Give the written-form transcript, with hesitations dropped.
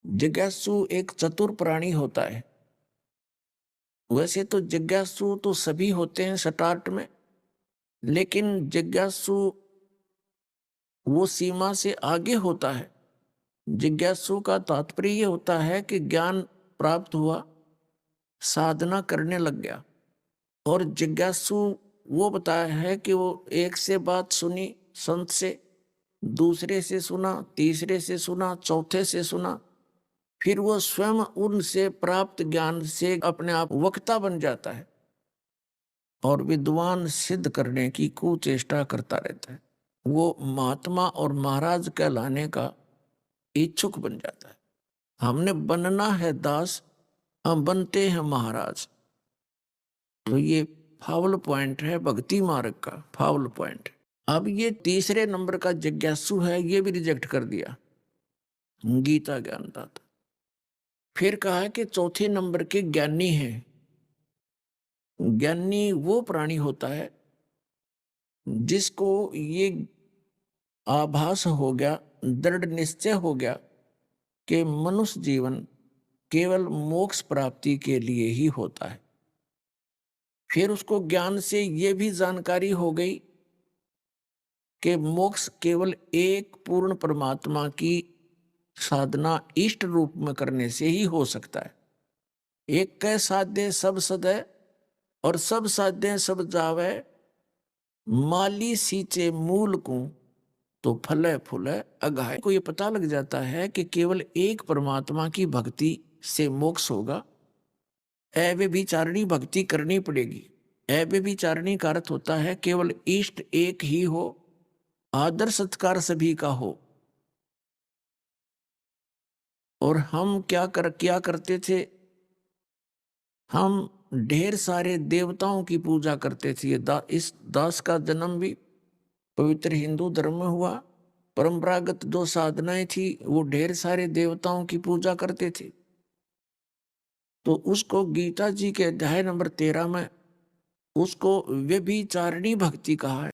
जिज्ञासु एक चतुर प्राणी होता है। वैसे तो जिज्ञासु तो सभी होते हैं स्टार्ट में, लेकिन जिज्ञासु वो सीमा से आगे होता है। जिज्ञासु का तात्पर्य ये होता है कि ज्ञान प्राप्त हुआ, साधना करने लग गया। और जिज्ञासु वो बताया है कि वो एक से बात सुनी संत से, दूसरे से सुना, तीसरे से सुना, चौथे से सुना, फिर वो स्वयं उनसे प्राप्त ज्ञान से अपने आप वक्ता बन जाता है और विद्वान सिद्ध करने की कुचेष्टा करता रहता है। वो महात्मा और महाराज कहलाने का इच्छुक बन जाता है। हमने बनना है दास, हम बनते हैं महाराज। तो ये फाउल पॉइंट है, भक्ति मार्ग का फाउल पॉइंट। अब ये तीसरे नंबर का जिज्ञासु है, ये भी रिजेक्ट कर दिया गीता ज्ञानदाता। फिर कहा कि चौथे नंबर के ज्ञानी हैं। ज्ञानी वो प्राणी होता है जिसको ये आभास हो गया, दृढ़ निश्चय हो गया कि मनुष्य जीवन केवल मोक्ष प्राप्ति के लिए ही होता है। फिर उसको ज्ञान से ये भी जानकारी हो गई कि मोक्ष केवल एक पूर्ण परमात्मा की साधना इष्ट रूप में करने से ही हो सकता है। एक कै साध्य सब सदै और सब साध्य सब जावे, माली सींचे मूल को तो फले फूले अघाय। को ये पता लग जाता है कि केवल एक परमात्मा की भक्ति से मोक्ष होगा। अव्यभिचारिणी भक्ति करनी पड़ेगी। अव्यभिचारिणी का अर्थ होता है केवल इष्ट एक ही हो, आदर सत्कार सभी का हो। और हम क्या करते थे? हम ढेर सारे देवताओं की पूजा करते थे। इस दास का जन्म भी पवित्र हिंदू धर्म में हुआ। परंपरागत जो साधनाएं थी वो ढेर सारे देवताओं की पूजा करते थे। तो उसको गीता जी के अध्याय नंबर 13 में उसको व्यभिचारिणी भक्ति कहा है।